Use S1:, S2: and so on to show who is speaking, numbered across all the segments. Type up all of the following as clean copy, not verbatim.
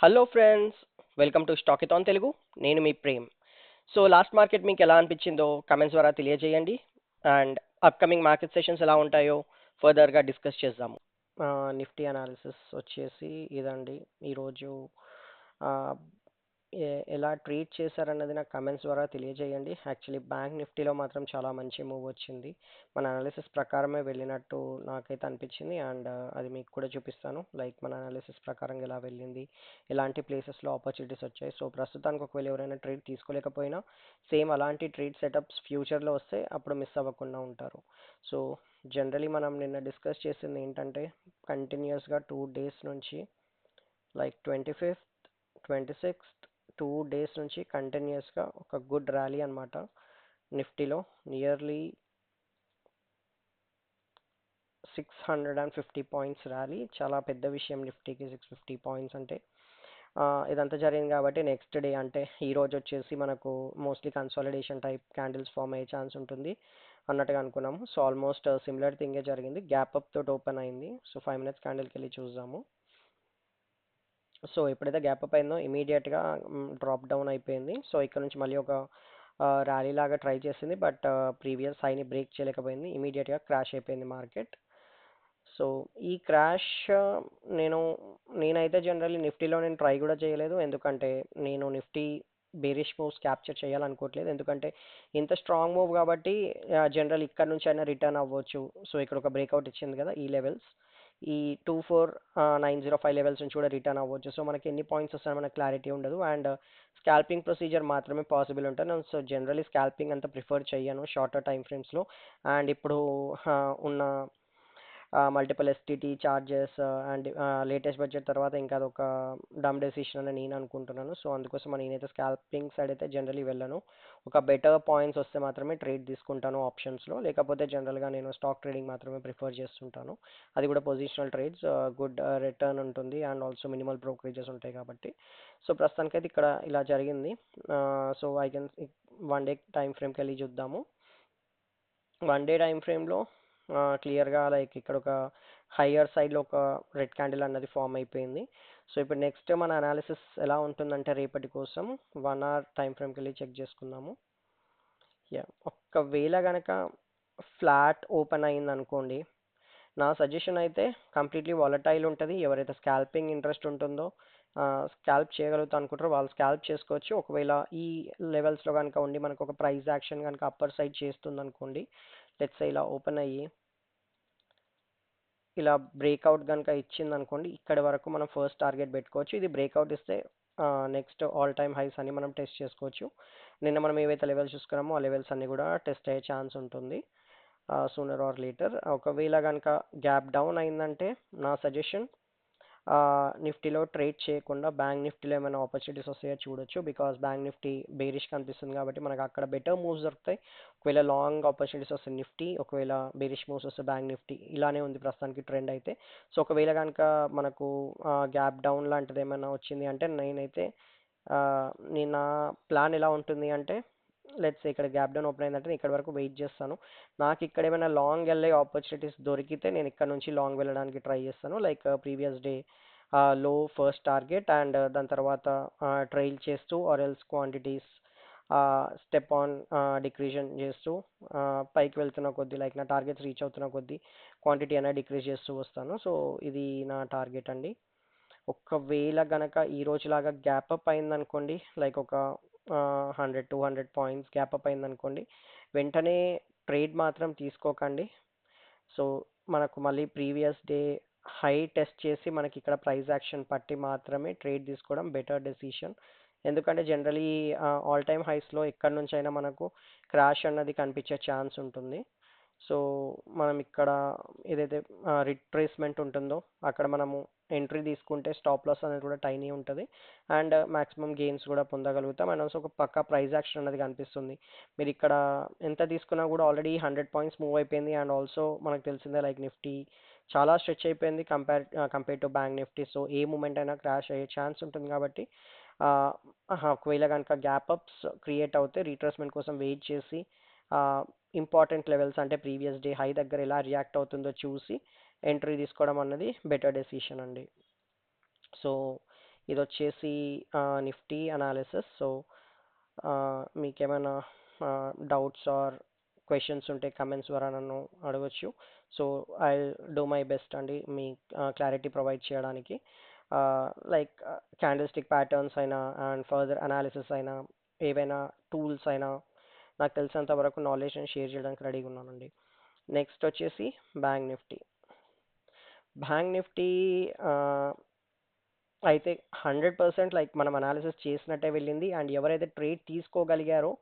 S1: Hello friends, welcome to Stockathon Telugu. నేను మీ Prem. So last market మీకు ఎలా అనిపించిందో కమెంట్స్ ద్వారా తెలియజేయండి. అండ్ అప్కమింగ్ మార్కెట్ సెషన్స్ ఎలా ఉంటాయో ఫర్దర్గా డిస్కస్ చేద్దాము. నిఫ్టీ అనాలిసిస్ వచ్చేసి ఇదండి. ఈరోజు ఆ, ఎలా ట్రీట్ చేశారన్నది నాకు కమెంట్స్ ద్వారా తెలియజేయండి. యాక్చువల్లీ బ్యాంక్ నిఫ్టీలో మాత్రం చాలా మంచి మూవ్ వచ్చింది. మన అనాలిసిస్ ప్రకారమే వెళ్ళినట్టు నాకైతే అనిపించింది. అండ్ అది మీకు కూడా చూపిస్తాను. లైక్ మన అనాలిసిస్ ప్రకారం ఎలా వెళ్ళింది, ఎలాంటి ప్లేసెస్లో ఆపర్చునిటీస్ వచ్చాయి. సో ప్రస్తుతానికి ఒకవేళ ఎవరైనా ట్రేడ్ తీసుకోలేకపోయినా సేమ్ అలాంటి ట్రేడ్ సెటప్స్ ఫ్యూచర్లో వస్తే అప్పుడు మిస్ అవ్వకుండా ఉంటారు. సో జనరలీ మనం నిన్న డిస్కస్ చేసింది ఏంటంటే కంటిన్యూస్గా 2 డేస్ నుంచి లైక్ 25th 26th 2 డేస్ నుంచి కంటిన్యూస్గా ఒక గుడ్ ర్యాలీ అనమాట. నిఫ్టీలో నియర్లీ 650 పాయింట్స్ ర్యాలీ, చాలా పెద్ద విషయం నిఫ్టీకి 650 పాయింట్స్ అంటే. ఇదంతా జరిగింది కాబట్టి నెక్స్ట్ డే అంటే ఈ రోజు వచ్చేసి మనకు mostly consolidation type candles form అయ్యే ఛాన్స్ ఉంటుంది అన్నట్టుగా అనుకున్నాము. సో ఆల్మోస్ట్ సిమిలర్ థింగే జరిగింది. గ్యాప్ అప్ తోటి ఓపెన్ అయింది. సో 5 minutes క్యాండిల్కి వెళ్ళి చూద్దాము. సో ఎప్పుడైతే గ్యాప్ అప్ అయిందో ఇమీడియట్గా డ్రాప్ డౌన్ అయిపోయింది. సో ఇక్కడ నుంచి మళ్ళీ ఒక ర్యాలీ లాగా ట్రై చేసింది, బట్ ప్రీవియస్ హైని బ్రేక్ చేయలేకపోయింది. ఇమీడియట్గా క్రాష్ అయిపోయింది మార్కెట్. సో ఈ క్రాష్ నేను నేనైతే జనరల్లీ నిఫ్టీలో నేను ట్రై కూడా చేయలేదు, ఎందుకంటే నేను నిఫ్టీ బేరిష్ మూవ్స్ క్యాప్చర్ చేయాలనుకోవట్లేదు. ఎందుకంటే ఇంత స్ట్రాంగ్ మూవ్ కాబట్టి జనరల్ ఇక్కడ నుంచి అయినా రిటర్న్ అవ్వచ్చు. సో ఇక్కడ ఒక బ్రేక్అవుట్ ఇచ్చింది కదా ఈ లెవెల్స్, ఈ 24905 లెవెల్స్ నుంచి కూడా రిటర్న్ అవ్వచ్చు. సో మనకి ఎన్ని పాయింట్స్ వస్తాయో మనకి క్లారిటీ ఉండదు. అండ్ స్కాల్పింగ్ ప్రొసీజర్ మాత్రమే పాసిబుల్ ఉంటుంది. సో జనరలీ స్కాల్పింగ్ అంతా ప్రిఫర్ చేయను షార్టర్ టైం ఫ్రేమ్స్లో. అండ్ ఇప్పుడు ఉన్న multiple STT charges and latest budget తర్వాత ఇంకా అదొక డమ్ డెసిషన్ అని నేను అనుకుంటున్నాను. సో అందుకోసం నేనైతే స్కాల్పింగ్ సైడ్ అయితే జనరలీ వెళ్ళను. ఒక బెటర్ పాయింట్స్ వస్తే మాత్రమే ట్రేడ్ తీసుకుంటాను ఆప్షన్స్లో, లేకపోతే జనరల్గా నేను స్టాక్ ట్రేడింగ్ మాత్రమే ప్రిఫర్ చేస్తుంటాను. అది కూడా పొజిషనల్ ట్రేడ్స్, గుడ్ రిటర్న్ ఉంటుంది అండ్ ఆల్సో మినిమల్ బ్రోకరేజెస్ ఉంటాయి కాబట్టి. సో ప్రస్తుతానికైతే ఇక్కడ ఇలా జరిగింది. So I can 1 day time ఫ్రేమ్కి వెళ్ళి చూద్దాము. 1 డే టైం ఫ్రేమ్లో క్లియర్గా లైక్ ఇక్కడ ఒక హయ్యర్ సైడ్లో ఒక రెడ్ క్యాండిల్ అన్నది ఫామ్ అయిపోయింది. సో ఇప్పుడు నెక్స్ట్ మన అనాలిసిస్ ఎలా ఉంటుందంటే రేపటి కోసం 1 hour టైం ఫ్రేమ్కి వెళ్ళి చెక్ చేసుకుందాము. యా, ఒక్కవేళ కనుక ఫ్లాట్ ఓపెన్ అయింది అనుకోండి, నా సజెషన్ అయితే కంప్లీట్లీ వాలటైల్ ఉంటుంది. ఎవరైతే స్కాల్పింగ్ ఇంట్రెస్ట్ ఉంటుందో, స్కాల్ప్ చేయగలుగుతా అనుకుంటారో వాళ్ళు స్కాల్ప్ చేసుకోవచ్చు. ఒకవేళ ఈ లెవెల్స్లో కనుక ఉండి మనకు ఒక ప్రైస్ యాక్షన్ కనుక అప్పర్ సైడ్ చేస్తుంది అనుకోండి, లెట్స్ ఇలా ఓపెన్ అయ్యి ఇలా బ్రేక్అవుట్ కనుక ఇచ్చింది అనుకోండి, ఇక్కడ వరకు మనం ఫస్ట్ టార్గెట్ పెట్టుకోవచ్చు. ఇది బ్రేక్అవుట్ ఇస్తే నెక్స్ట్ ఆల్ టైమ్ హైస్ అన్ని మనం టెస్ట్ చేసుకోవచ్చు. నిన్న మనం ఏవైతే లెవెల్స్ చూసుకున్నామో ఆ లెవెల్స్ అన్ని కూడా టెస్ట్ అయ్యే ఛాన్స్ ఉంటుంది సూనర్ ఆర్ లేటర్. ఒకవేళ కనుక గ్యాప్ డౌన్ అయిందంటే నా సజెషన్ నిఫ్టీలో ట్రేడ్ చేయకుండా బ్యాంక్ నిఫ్టీలో ఏమైనా ఆపర్చునిటీస్ వస్తాయో చూడొచ్చు. బికాస్ బ్యాంక్ నిఫ్టీ బేరిష్ కనిపిస్తుంది కాబట్టి మనకు అక్కడ బెటర్ మూవ్స్ దొరుకుతాయి. ఒకవేళ లాంగ్ ఆపర్చునిటీస్ వస్తే నిఫ్టీ, ఒకవేళ బేరిష్ మూవ్స్ వస్తే బ్యాంక్ నిఫ్టీ. ఇలానే ఉంది ప్రస్తుతానికి ట్రెండ్ అయితే. సో ఒకవేళ కనుక మనకు గ్యాప్ డౌన్ లాంటిది ఏమైనా వచ్చింది అంటే నేనైతే నా ప్లాన్ ఎలా ఉంటుంది అంటే, లెట్స్ ఇక్కడ గ్యాప్ డౌన్ ఓపెన్ అయిందంటే నేను ఇక్కడ వరకు వెయిట్ చేస్తాను. నాకు ఇక్కడ ఏమైనా లాంగ్ వెళ్ళే ఆపర్చునిటీస్ దొరికితే నేను ఇక్కడ నుంచి లాంగ్ వెళ్ళడానికి ట్రై చేస్తాను. లైక్ ప్రీవియస్ డే లో ఫస్ట్ టార్గెట్ అండ్ దాని తర్వాత ట్రైల్ చేస్తూ or else quantities step on డిక్రీజన్ చేస్తూ పైకి వెళ్తున్న కొద్దీ, లైక్ నా టార్గెట్స్ రీచ్ అవుతున్న కొద్దీ క్వాంటిటీ అనేది డిక్రీజ్ చేస్తూ వస్తాను. సో ఇది నా టార్గెట్ అండి. ఒకవేళ గనక ఈ రోజులాగా గ్యాప్ అప్ అయిందనుకోండి, లైక్ ఒక 100-200 పాయింట్స్ గ్యాప్ అప్ అయిందనుకోండి, వెంటనే ట్రేడ్ మాత్రం తీసుకోకండి. సో మనకు మళ్ళీ ప్రీవియస్ డే హై టెస్ట్ చేసి మనకి ఇక్కడ ప్రైస్ యాక్షన్ పట్టి మాత్రమే ట్రేడ్ తీసుకోవడం బెటర్ డెసిషన్. ఎందుకంటే జనరలీ ఆల్ టైమ్ హైస్లో ఎక్కడి నుంచి అయినా మనకు క్రాష్ అన్నది కనిపించే ఛాన్స్ ఉంటుంది. సో మనం ఇక్కడ ఏదైతే రిట్రేస్మెంట్ ఉంటుందో అక్కడ మనము ఎంట్రీ తీసుకుంటే స్టాప్ లాస్ అనేది కూడా టైనీ ఉంటుంది అండ్ మాక్సిమం గెయిన్స్ కూడా పొందగలుగుతాం. అండ్ ఆల్సో ఒక పక్క ప్రైస్ యాక్షన్ అనేది కనిపిస్తుంది. మీరు ఇక్కడ ఎంత తీసుకున్నా కూడా ఆల్రెడీ 100 పాయింట్స్ మూవ్ అయిపోయింది. అండ్ ఆల్సో మనకు తెలిసిందే లైక్ నిఫ్టీ చాలా స్ట్రెచ్ అయిపోయింది compare to bank Nifty. So ఏ మూమెంట్ అయినా క్రాష్ అయ్యే ఛాన్స్ ఉంటుంది కాబట్టి ఒకవేళ కనుక గ్యాప్ అప్స్ క్రియేట్ అవుతే రీట్రేస్మెంట్ కోసం వెయిట్ చేసి ఇంపార్టెంట్ లెవెల్స్ అంటే ప్రీవియస్ డే హై దగ్గర ఎలా రియాక్ట్ అవుతుందో చూసి ఎంట్రీ తీసుకోవడం అన్నది బెటర్ డెసిషన్ అండి. సో ఇది వచ్చేసి నిఫ్టీ అనాలిసిస్. సో మీకేమైనా డౌట్స్ ఆర్ క్వశ్చన్స్ ఉంటే కమెంట్స్ ద్వారా నన్ను అడగొచ్చు. So I do my best అండి మీ క్లారిటీ ప్రొవైడ్ చేయడానికి. లైక్ క్యాండిల్ స్టిక్ ప్యాటర్న్స్ అయినా అండ్ ఫర్దర్ అనాలిసిస్ అయినా ఏవైనా టూల్స్ అయినా నాకు తెలిసినంత వరకు నాలెడ్జ్ని షేర్ చేయడానికి రెడీగా ఉన్నానండి. నెక్స్ట్ వచ్చేసి బ్యాంక్ నిఫ్టీ. బ్యాంక్ నిఫ్టీ అయితే 100% లైక్ మనం అనాలిసిస్ చేసినట్టే వెళ్ళింది. అండ్ ఎవరైతే ట్రేడ్ తీసుకోగలిగారో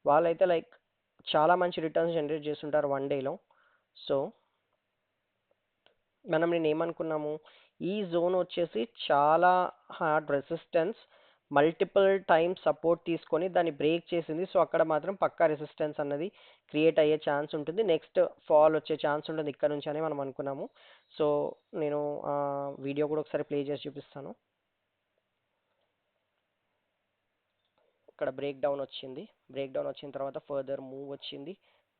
S1: వాళ్ళైతే లైక్ చాలా మంచి రిటర్న్స్ జనరేట్ చేస్తుంటారు వన్ డేలో. సో మనం నేను ఏమనుకున్నాము, ఈ జోన్ వచ్చేసి చాలా hard resistance multiple time support తీసుకొని దాన్ని బ్రేక్ చేసింది. సో అక్కడ మాత్రం పక్కా రెసిస్టెన్స్ అన్నది క్రియేట్ అయ్యే ఛాన్స్ ఉంటుంది. నెక్స్ట్ ఫాల్ వచ్చే ఛాన్స్ ఉంటుంది ఇక్కడ నుంచి అని మనం అనుకున్నాము. సో నేను వీడియో కూడా ఒకసారి ప్లే చేసి చూపిస్తాను. ఇక్కడ బ్రేక్ డౌన్ వచ్చింది. బ్రేక్ డౌన్ వచ్చిన తర్వాత ఫర్దర్ మూవ్ వచ్చింది.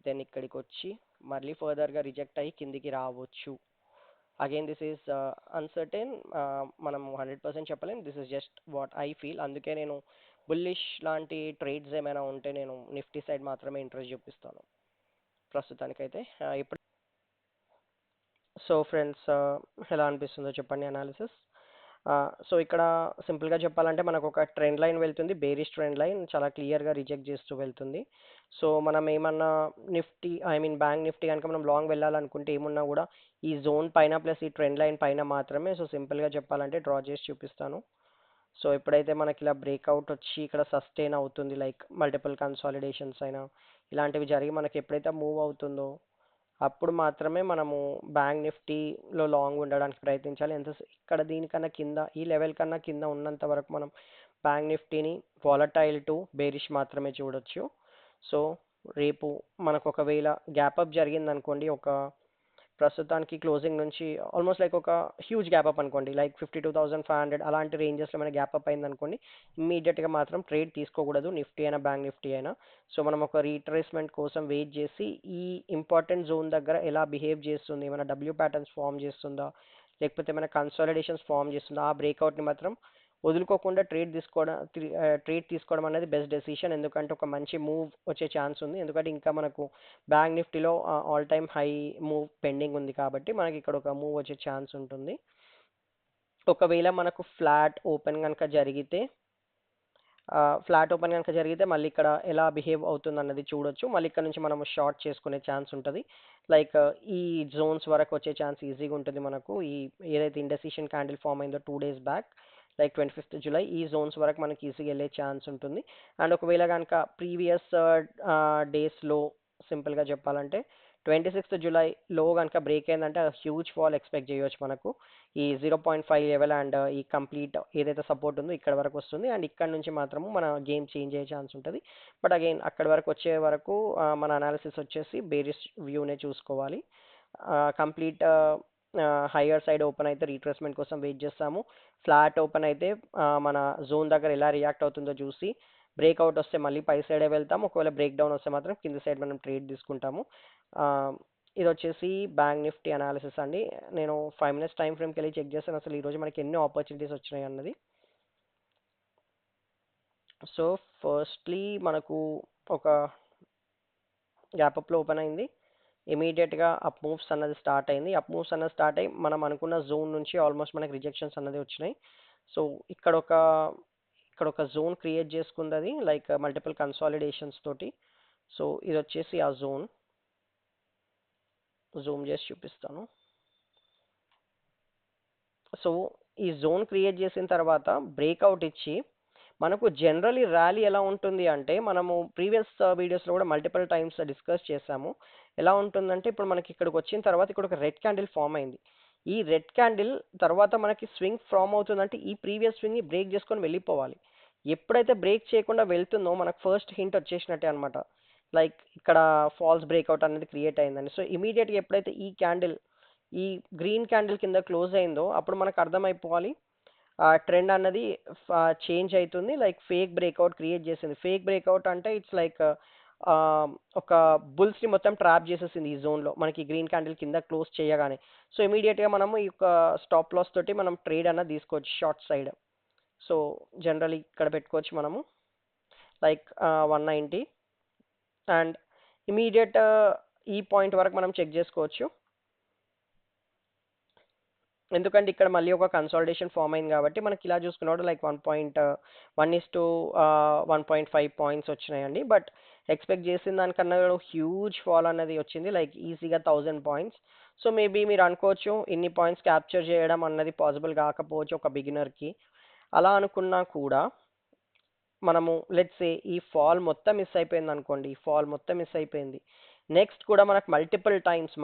S1: దెన్ ఇక్కడికి వచ్చి మళ్ళీ ఫర్దర్గా రిజెక్ట్ అయ్యి కిందికి రావచ్చు. Again this is uncertain. మనం 100% చెప్పలేం. This is just what I feel. అందుకే నేను బుల్లిష్ లాంటి ట్రేడ్స్ ఏమైనా ఉంటే నేను నిఫ్టీ సైడ్ మాత్రమే ఇంట్రెస్ట్ చూపిస్తాను ప్రస్తుతానికైతే. ఇప్పుడు సో ఫ్రెండ్స్ ఎలా అనిపిస్తుందో చెప్పండి అనాలిసిస్. సో ఇక్కడ సింపుల్గా చెప్పాలంటే మనకు ఒక ట్రెండ్ లైన్ వెళ్తుంది, బేరిష్ ట్రెండ్ లైన్ చాలా క్లియర్గా రిజెక్ట్ చేస్తూ వెళ్తుంది. సో మనం ఏమన్నా Nifty I mean bank Nifty కనుక మనం లాంగ్ వెళ్ళాలనుకుంటే ఏమున్నా కూడా ఈ జోన్ పైన ప్లస్ ఈ ట్రెండ్ లైన్ పైన మాత్రమే. సో సింపుల్గా చెప్పాలంటే డ్రా చేసి చూపిస్తాను. సో ఎప్పుడైతే మనకి ఇలా బ్రేక్అవుట్ వచ్చి ఇక్కడ సస్టైన్ అవుతుంది, లైక్ మల్టిపుల్ కన్సాలిడేషన్స్ అయినా ఇలాంటివి జరిగి మనకి ఎప్పుడైతే మూవ్ అవుతుందో అప్పుడు మాత్రమే మనము బ్యాంక్ నిఫ్టీలో లాంగ్ ఉండడానికి ప్రయత్నించాలి. ఇక్కడ దీనికన్నా కింద ఈ లెవెల్ కన్నా కింద ఉన్నంత వరకు మనం బ్యాంక్ నిఫ్టీని వాలటైల్ టు బేరిష్ మాత్రమే చూడొచ్చు. సో రేపు మనకు ఒకవేళ గ్యాప్ అప్ జరిగింది అనుకోండి, ఒక ప్రస్తుతానికి క్లోజింగ్ నుంచి ఆల్మోస్ట్ లైక్ ఒక హ్యూజ్ గ్యాప్ అప్ అనుకోండి, లైక్ 52,500 అలాంటి రేంజెస్లో మన గ్యాప్ అప్ అయింది అనుకోండి, ఇమ్మీడియట్గా మాత్రం ట్రేడ్ తీసుకోకూడదు నిఫ్టీ అయినా బ్యాంక్ నిఫ్టీ అయినా. సో మనం ఒక రీట్రేస్మెంట్ కోసం వెయిట్ చేసి ఈ ఇంపార్టెంట్ జోన్ దగ్గర ఎలా బిహేవ్ చేస్తుంది, ఏమైనా డబ్ల్యూ ప్యాటర్న్స్ ఫామ్ చేస్తుందా లేకపోతే ఏమైనా కన్సాలిడేషన్స్ ఫామ్ చేస్తుందా, ఆ బ్రేక్అవుట్ని మాత్రం వదులుకోకుండా ట్రేడ్ తీసుకోవడం అనేది బెస్ట్ డెసిషన్. ఎందుకంటే ఒక మంచి మూవ్ వచ్చే ఛాన్స్ ఉంది. ఎందుకంటే ఇంకా మనకు బ్యాంక్ నిఫ్టీలో all time high move pending ఉంది కాబట్టి మనకి ఇక్కడ ఒక మూవ్ వచ్చే ఛాన్స్ ఉంటుంది. ఒకవేళ మనకు ఫ్లాట్ ఓపెన్ కనుక జరిగితే మళ్ళీ ఇక్కడ ఎలా బిహేవ్ అవుతుంది అన్నది చూడొచ్చు. మళ్ళీ ఇక్కడ నుంచి మనం షార్ట్ చేసుకునే ఛాన్స్ ఉంటుంది. లైక్ ఈ జోన్స్ వరకు వచ్చే ఛాన్స్ ఈజీగా ఉంటుంది మనకు. ఈ ఏదైతే ఇండెసిషన్ క్యాండిల్ ఫామ్ అయిందో 2 days back, like 25th July, ఈ జోన్స్ వరకు మనకి ఈజీగా వెళ్ళే ఛాన్స్ ఉంటుంది. అండ్ ఒకవేళ కనుక ప్రీవియస్ డేస్లో సింపుల్గా చెప్పాలంటే 26th జూలై లో కనుక బ్రేక్ అయిందంటే హ్యూజ్ ఫాల్ ఎక్స్పెక్ట్ చేయవచ్చు మనకు. ఈ 0.5 లెవెల్ అండ్ ఈ కంప్లీట్ ఏదైతే సపోర్ట్ ఉందో ఇక్కడ వరకు వస్తుంది. అండ్ ఇక్కడ నుంచి మాత్రము మన గేమ్ చేంజ్ అయ్యే ఛాన్స్ ఉంటుంది. బట్ అగైన్ అక్కడ వరకు వచ్చే వరకు మన అనాలిసిస్ వచ్చేసి బేరిష్ వ్యూనే చూసుకోవాలి. కంప్లీట్ హయ్యర్ సైడ్ ఓపెన్ అయితే రీట్రేస్మెంట్ కోసం వెయిట్ చేస్తాము. ఫ్లాట్ ఓపెన్ అయితే మన జోన్ దగ్గర ఎలా రియాక్ట్ అవుతుందో చూసి బ్రేక్అవుట్ వస్తే మళ్ళీ పై సైడే వెళ్తాము. ఒకవేళ బ్రేక్ డౌన్ వస్తే మాత్రం కింది సైడ్ మనం ట్రేడ్ తీసుకుంటాము. ఇది వచ్చేసి బ్యాంక్ నిఫ్టీ అనాలిసిస్ అండి. నేను 5 minutes టైం ఫ్రేమ్కి వెళ్ళి చెక్ చేస్తాను అసలు ఈరోజు మనకి ఎన్ని ఆపర్చునిటీస్ వచ్చినాయి అన్నది. సో ఫస్ట్లీ మనకు ఒక గ్యాప్ అప్లో ఓపెన్ అయింది. ఇమీడియట్గా అప్ మూవ్స్ అన్నది స్టార్ట్ అయింది. అప్ మూవ్స్ అన్నది స్టార్ట్ అయ్యి మనం అనుకున్న జోన్ నుంచి ఆల్మోస్ట్ మనకి రిజెక్షన్స్ అన్నది వచ్చినాయి. సో ఇక్కడ ఒక జోన్ క్రియేట్ చేసుకుంది అది, లైక్ మల్టిపుల్ కన్సాలిడేషన్స్ తోటి. సో ఇది వచ్చేసి ఆ జూమ్ చేసి చూపిస్తాను. సో ఈ జోన్ క్రియేట్ చేసిన తర్వాత బ్రేక్అవుట్ ఇచ్చి మనకు జనరలీ ర్యాలీ ఎలా ఉంటుంది అంటే, మనము ప్రీవియస్ వీడియోస్లో కూడా మల్టిపుల్ టైమ్స్ డిస్కస్ చేసాము. ఎలా ఉంటుందంటే ఇప్పుడు మనకి ఇక్కడికి వచ్చిన తర్వాత ఇక్కడ ఒక రెడ్ క్యాండిల్ ఫామ్ అయింది. ఈ రెడ్ క్యాండిల్ తర్వాత మనకి స్వింగ్ ఫామ్ అవుతుందంటే ఈ ప్రీవియస్ స్వింగ్ని బ్రేక్ చేసుకొని వెళ్ళిపోవాలి. ఎప్పుడైతే బ్రేక్ చేయకుండా వెళ్తుందో మనకు ఫస్ట్ హింట్ వచ్చేసినట్టే అనమాట, లైక్ ఇక్కడ ఫాల్స్ బ్రేక్అవుట్ అనేది క్రియేట్ అయిందని. సో ఇమీడియట్గా ఎప్పుడైతే ఈ గ్రీన్ క్యాండిల్ కింద క్లోజ్ అయిందో అప్పుడు మనకు అర్థమైపోవాలి ఆ ట్రెండ్ అన్నది చేంజ్ అవుతుంది, లైక్ ఫేక్ బ్రేక్అవుట్ క్రియేట్ చేసింది. ఫేక్ బ్రేక్అవుట్ అంటే ఇట్స్ లైక్ ఒక బుల్స్ని మొత్తం ట్రాప్ చేసేసింది ఈ జోన్లో మనకి గ్రీన్ క్యాండిల్ కింద క్లోజ్ చేయగానే. సో ఇమీడియట్గా మనము ఈ యొక్క స్టాప్ లాస్ తోటి మనం ట్రేడ్ అన్నది తీసుకోవచ్చు షార్ట్ సైడ్. సో జనరల్ ఇక్కడ పెట్టుకోవచ్చు మనము లైక్ 190 అండ్ ఇమీడియట్ ఈ పాయింట్ వరకు మనం చెక్ చేసుకోవచ్చు. ఎందుకంటే ఇక్కడ మళ్ళీ ఒక కన్సాలిడేషన్ ఫామ్ అయింది కాబట్టి మనకి ఇలా చూసుకున్నప్పుడు లైక్ 1.5 పాయింట్స్ వచ్చినాయండి. బట్ ఎక్స్పెక్ట్ చేసిన దానికన్నా హ్యూజ్ ఫాల్ అనేది వచ్చింది, లైక్ ఈజీగా 1000 పాయింట్స్. సో మేబీ మీరు అనుకోవచ్చు ఇన్ని పాయింట్స్ క్యాప్చర్ చేయడం అన్నది పాసిబుల్ కాకపోవచ్చు ఒక బిగినర్కి. అలా అనుకున్నా కూడా మనము లెట్స్ సే ఈ ఫాల్ మొత్తం మిస్ అయిపోయింది అనుకోండి, ఈ ఫాల్ మొత్తం మిస్ అయిపోయింది, నెక్స్ట్ కూడా మనకు మల్టిపుల్ టైమ్స్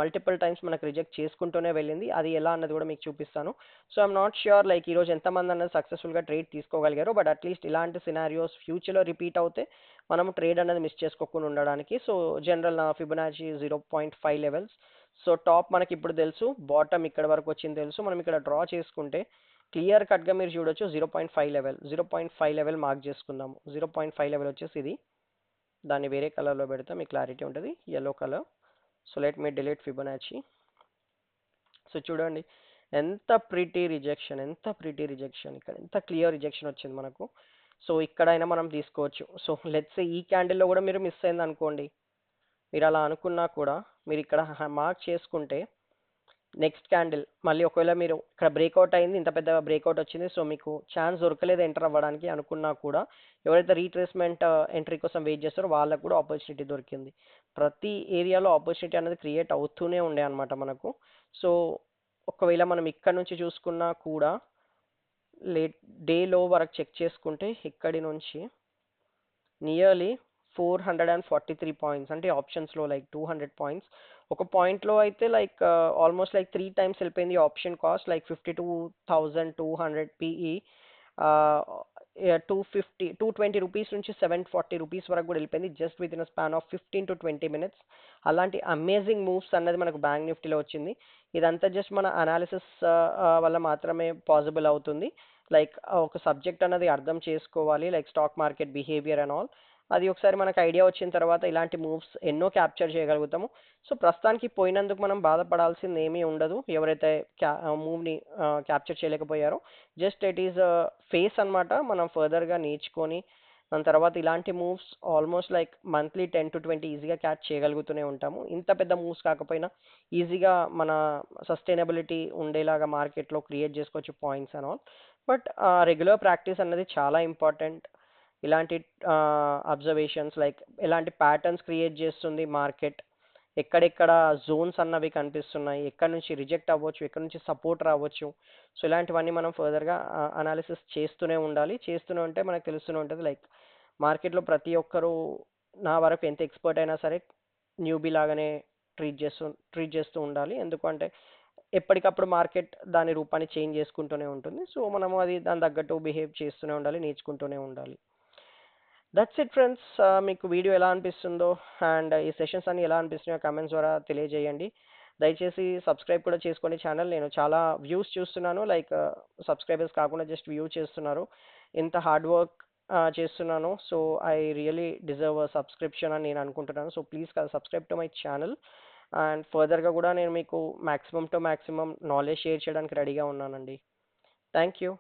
S1: మనకు రిజెక్ట్ చేసుకుంటూనే వెళ్ళింది. అది ఎలా అన్నది కూడా మీకు చూపిస్తాను. So I'm not sure like ఈరోజు ఎంతమంది అన్నది సక్సెస్ఫుల్గా ట్రేడ్ తీసుకోగలిగారు, బట్ అట్లీస్ట్ ఇలాంటి సినారియోస్ ఫ్యూచర్లో రిపీట్ అవుతే మనము ట్రేడ్ అనేది మిస్ చేసుకోకుండా ఉండడానికి. సో జనరల్ నా ఫిబొనాచి 0.5 లెవెల్స్. సో టాప్ మనకి ఇప్పుడు తెలుసు, బాటమ్ ఇక్కడ వరకు వచ్చింది తెలుసు. మనం ఇక్కడ డ్రా చేసుకుంటే క్లియర్ కట్గా మీరు చూడొచ్చు 0.5 లెవెల్ మార్క్ చేసుకుందాము. 0.5 లెవెల్ వచ్చేసి ఇది. దాన్ని వేరే కలర్లో పెడితే మీకు క్లారిటీ ఉంటుంది, yellow colour. So let me delete Fibonacci. So చూడండి ఎంత ప్రిటీ రిజెక్షన్, ఇక్కడ ఎంత క్లియర్ రిజెక్షన్ వచ్చింది మనకు. సో ఇక్కడైనా మనం తీసుకోవచ్చు. సో లెట్స్ ఈ క్యాండిల్లో కూడా మీరు మిస్ అయింది అనుకోండి, మీరు అలా అనుకున్నా కూడా మీరు ఇక్కడ మార్క్ చేసుకుంటే నెక్స్ట్ క్యాండిల్ మళ్ళీ ఒకవేళ మీరు ఇక్కడ బ్రేక్అవుట్ అయింది, ఇంత పెద్ద బ్రేక్అవుట్ వచ్చింది, సో మీకు ఛాన్స్ దొరకలేదు ఎంటర్ అవ్వడానికి అనుకున్నా కూడా ఎవరైతే రీట్రేస్మెంట్ ఎంట్రీ కోసం వెయిట్ చేస్తారో వాళ్ళకు కూడా ఆపర్చునిటీ దొరికింది. ప్రతి ఏరియాలో ఆపర్చునిటీ అనేది క్రియేట్ అవుతూనే ఉండే అనమాట మనకు. సో ఒకవేళ మనం ఇక్కడ నుంచి చూసుకున్నా కూడా లేట్ డేలో వరకు చెక్ చేసుకుంటే ఇక్కడి నుంచి నియర్లీ 443 పాయింట్స్, అంటే ఆప్షన్స్లో లైక్ 200 పాయింట్స్. ఒక పాయింట్లో అయితే లైక్ ఆల్మోస్ట్ లైక్ 3 టైమ్స్ వెళ్ళిపోయింది option cost, like 52,200 PE. 220 rupees నుంచి 740 రూపీస్ వరకు కూడా వెళ్ళిపోయింది just with in span of 15 to 20 minutes. అలాంటి అమేజింగ్ మూవ్స్ అన్నది మనకు బ్యాంక్ నిఫ్టీలో వచ్చింది. ఇదంతా జస్ట్ మన అనాలిసిస్ వల్ల మాత్రమే పాసిబుల్ అవుతుంది. లైక్ ఒక సబ్జెక్ట్ అన్నది అర్థం చేసుకోవాలి, like stock market behaviour and all. అది ఒకసారి మనకు ఐడియా వచ్చిన తర్వాత ఇలాంటి మూవ్స్ ఎన్నో క్యాప్చర్ చేయగలుగుతాము. సో ప్రస్తుతానికి పోయినందుకు మనం బాధపడాల్సింది ఏమీ ఉండదు, ఎవరైతే మూవ్ని క్యాప్చర్ చేయలేకపోయారో. జస్ట్ ఇట్ ఈస్ ఫేస్ అన్నమాట, మనం ఫర్దర్గా నేర్చుకొని దాని తర్వాత ఇలాంటి moves almost like monthly 10 to 20 ఈజీగా క్యాచ్ చేయగలుగుతూనే ఉంటాము. ఇంత పెద్ద మూవ్స్ కాకపోయినా ఈజీగా మన సస్టైనబిలిటీ ఉండేలాగా మార్కెట్లో క్రియేట్ చేసుకోవచ్చు points and all. But regular practice అన్నది చాలా ఇంపార్టెంట్. ఇలాంటి అబ్జర్వేషన్స్ లైక్ ఎలాంటి ప్యాటర్న్స్ క్రియేట్ చేస్తుంది మార్కెట్, ఎక్కడెక్కడ జోన్స్ అన్నవి కనిపిస్తున్నాయి, ఎక్కడ నుంచి రిజెక్ట్ అవ్వచ్చు, ఎక్కడ నుంచి సపోర్ట్ రావచ్చు. సో ఇలాంటివన్నీ మనం ఫర్దర్గా అనాలిసిస్ చేస్తూనే ఉంటే మనకు తెలుస్తూనే ఉంటుంది. లైక్ మార్కెట్లో ప్రతి ఒక్కరూ నా వరకు ఎంత ఎక్స్పర్ట్ అయినా సరే న్యూబీ లాగానే ట్రీట్ చేస్తూ ఉండాలి. ఎందుకంటే ఎప్పటికప్పుడు మార్కెట్ దాని రూపాన్ని చేంజ్ చేసుకుంటూనే ఉంటుంది. సో మనము అది దాని తగ్గట్టు బిహేవ్ చేస్తూనే ఉండాలి, నేర్చుకుంటూనే ఉండాలి. That's it friends. మీకు వీడియో ఎలా అనిపిస్తుందో అండ్ ఈ సెషన్స్ అన్ని ఎలా అనిపిస్తున్నాయో కమెంట్స్ ద్వారా తెలియజేయండి. దయచేసి సబ్స్క్రైబ్ కూడా చేసుకోండి ఛానల్. నేను చాలా వ్యూస్ చూస్తున్నాను, లైక్ సబ్స్క్రైబర్స్ కాకుండా జస్ట్ వ్యూ చేస్తున్నారు. ఇంత హార్డ్ వర్క్ చేస్తున్నాను. So I really deserve a subscription అని నేను అనుకుంటున్నాను. So please subscribe to my channel. And ఫర్దర్గా కూడా నేను మీకు maximum to maximum knowledge share చేయడానికి రెడీగా ఉన్నానండి. Thank you.